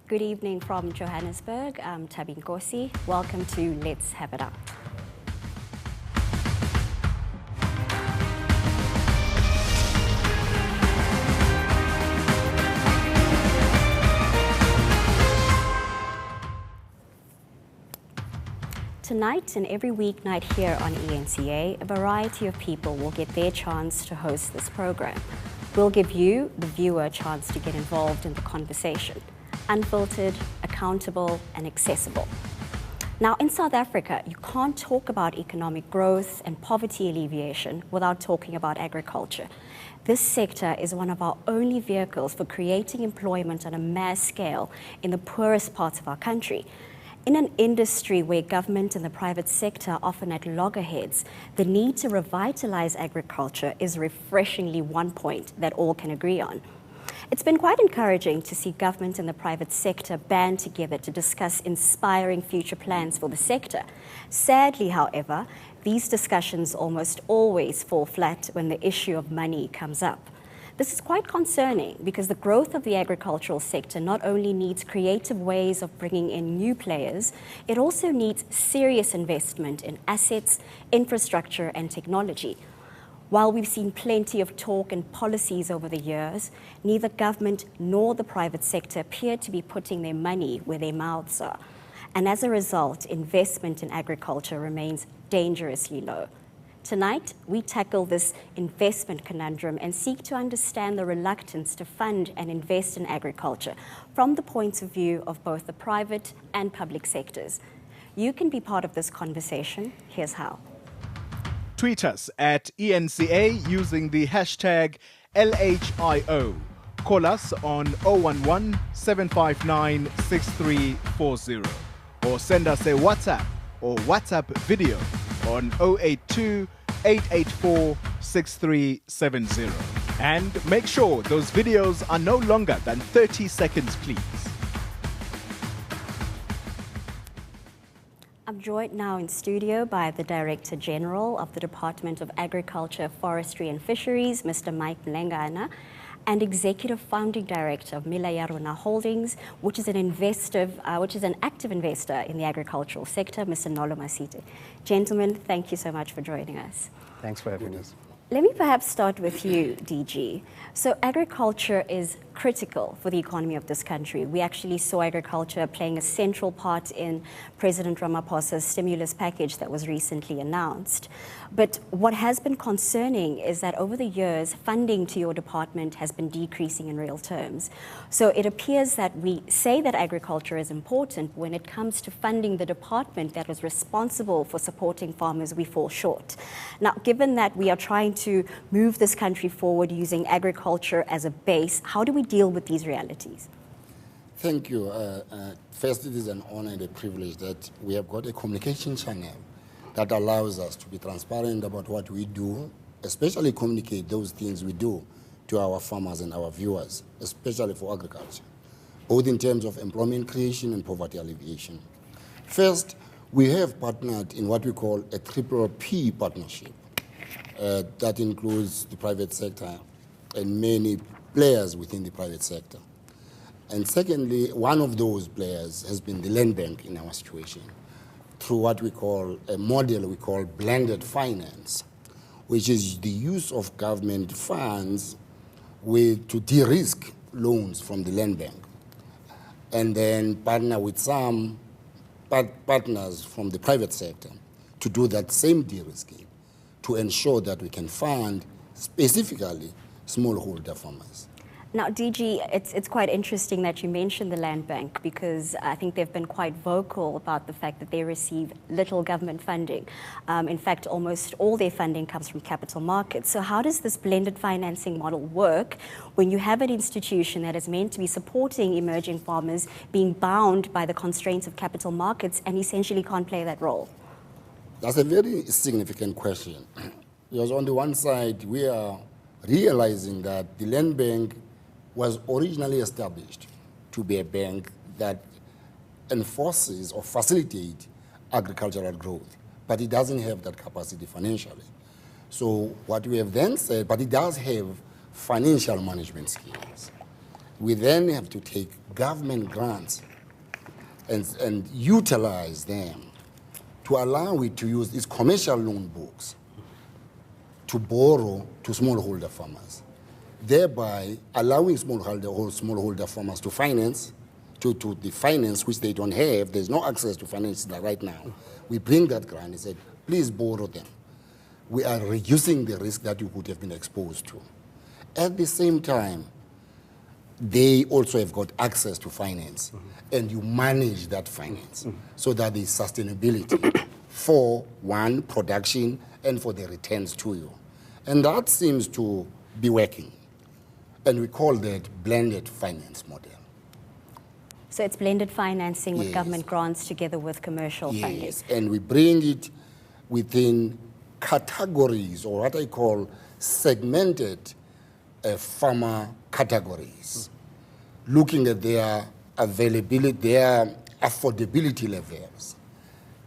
Good evening from Johannesburg. I'm Thabi Nkosi. Welcome to Let's Have It Up. Tonight and every weeknight here on eNCA, a variety of people will get their chance to host this program. We'll give you, the viewer, a chance to get involved in the conversation. Unfiltered, accountable, and accessible. Now, in South Africa, you can't talk about economic growth and poverty alleviation without talking about agriculture. This sector is one of our only vehicles for creating employment on a mass scale in the poorest parts of our country. In an industry where government and the private sector are often at loggerheads, the need to revitalize agriculture is refreshingly one point that all can agree on. It's been quite encouraging to see government and the private sector band together to discuss inspiring future plans for the sector. Sadly, however, these discussions almost always fall flat when the issue of money comes up. This is quite concerning because the growth of the agricultural sector not only needs creative ways of bringing in new players, it also needs serious investment in assets, infrastructure, and technology. While we've seen plenty of talk and policies over the years, neither government nor the private sector appear to be putting their money where their mouths are. And as a result, investment in agriculture remains dangerously low. Tonight, we tackle this investment conundrum and seek to understand the reluctance to fund and invest in agriculture from the points of view of both the private and public sectors. You can be part of this conversation. Here's how. Tweet us at eNCA using the hashtag LHIO. Call us on 011 759 6340 or send us a WhatsApp or WhatsApp video on 082 884 6370. And make sure those videos are no longer than 30 seconds, please. I'm joined now in studio by the Director General of the Department of Agriculture, Forestry and Fisheries, Mr. Mlegana, and Executive Founding Director of Yarona Holdings, which is an active investor in the agricultural sector, Mr. Nolo Masite. Gentlemen, thank you so much for joining us. Thanks for having us. Let me perhaps start with you, DG. So agriculture is critical for the economy of this country. We actually saw agriculture playing a central part in President Ramaphosa's stimulus package that was recently announced. But what has been concerning is that over the years, funding to your department has been decreasing in real terms. So it appears that we say that agriculture is important. When it comes to funding the department that is responsible for supporting farmers, we fall short. Now, given that we are trying to move this country forward using agriculture as a base, how do we deal with these realities? Thank you. First, it is an honor and a privilege that we have got a communication channel that allows us to be transparent about what we do, especially communicate those things we do to our farmers and our viewers, especially for agriculture, both in terms of employment creation and poverty alleviation. First, we have partnered in what we call a triple P partnership. That includes the private sector and many players within the private sector. And secondly, one of those players has been the land bank in our situation through what we call a model we call blended finance, which is the use of government funds to de-risk loans from the land bank and then partner with some partners from the private sector to do that same de-risking to ensure that we can fund specifically smallholder farmers. Now, DG, it's quite interesting that you mentioned the land bank because I think they've been quite vocal about the fact that they receive little government funding. In fact, almost all their funding comes from capital markets. So how does this blended financing model work when you have an institution that is meant to be supporting emerging farmers being bound by the constraints of capital markets and essentially can't play that role? That's a very significant question. Because on the one side, we are realizing that the land bank was originally established to be a bank that enforces or facilitates agricultural growth, but it doesn't have that capacity financially. So what we have then said, but it does have financial management skills. We then have to take government grants and utilize them to allow it to use its commercial loan books to borrow to smallholder farmers, thereby allowing smallholder farmers to finance, to the finance which they don't have. There's no access to finance right now. We bring that grant and said, please borrow them. We are reducing the risk that you could have been exposed to. At the same time, they also have got access to finance, and you manage that finance so that there's sustainability for one, production, and for the returns to you. And that seems to be working. And we call that blended finance model. So it's blended financing with government grants together with commercial funding. Yes, and we bring it within categories, or what I call segmented farmer categories, looking at their availability, their affordability levels.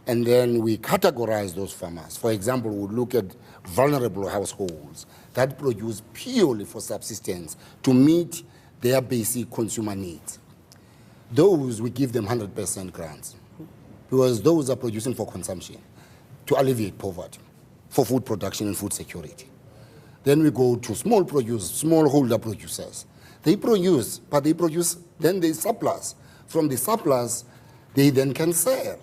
And then we categorize those farmers. For example, we look at vulnerable households that produce purely for subsistence to meet their basic consumer needs. Those, we give them 100% grants, because those are producing for consumption, to alleviate poverty, for food production and food security. Then we go to smallholder producers. They produce, but they produce, then they surplus. From the surplus, they then can sell.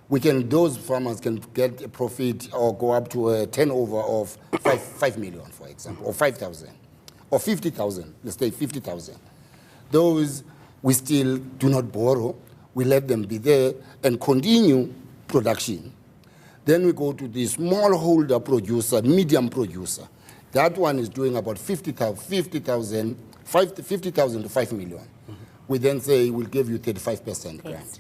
Those farmers can get a profit or go up to a turnover of 5 million, for example, or 5,000, or 50,000, let's say 50,000. Those we still do not borrow. We let them be there and continue production. Then we go to the smallholder producer, medium producer. That one is doing about 50,000 to 5 million. We then say we'll give you 35% grant.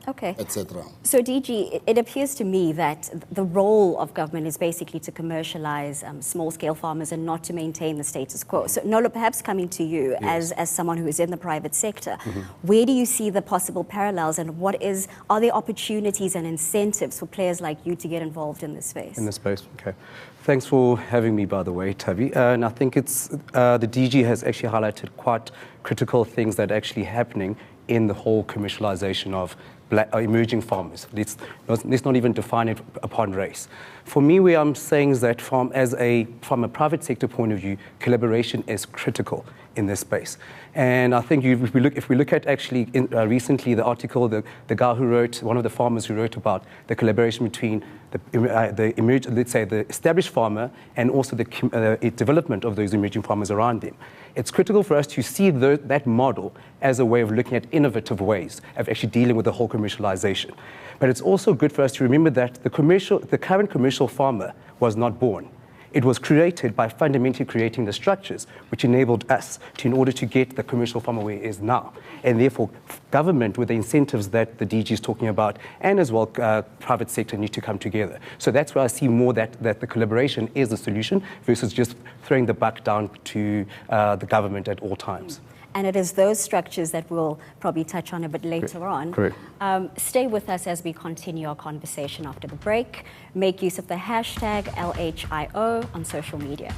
Okay. Etc. So DG, it appears to me that the role of government is basically to commercialize small-scale farmers and not to maintain the status quo. So Nolo, perhaps coming to you as someone who is in the private sector, where do you see the possible parallels, and are there opportunities and incentives for players like you to get involved in this space? In this space, okay. Thanks for having me, by the way, Thabi. And I think it's the DG has actually highlighted quite critical things that are actually happening in the whole commercialization of emerging farmers. Let's not even define it upon race. For me, where I'm saying is that from a private sector point of view, collaboration is critical in this space. And I think if we look at actually recently the article, the guy who wrote, one of the farmers who wrote about the collaboration between the established farmer and also the development of those emerging farmers around them. It's critical for us to see that model as a way of looking at innovative ways of actually dealing with the whole commercialization. But it's also good for us to remember that the current commercial farmer was not born. It was created by fundamentally creating the structures which enabled us in order to get the commercial farmer where it is now. And therefore, government, with the incentives that the DG is talking about, and as well private sector, need to come together. So that's where I see more that the collaboration is the solution versus just throwing the buck down to the government at all times. And it is those structures that we'll probably touch on a bit later on. Correct. Stay with us as we continue our conversation after the break. Make use of the hashtag LHIO on social media.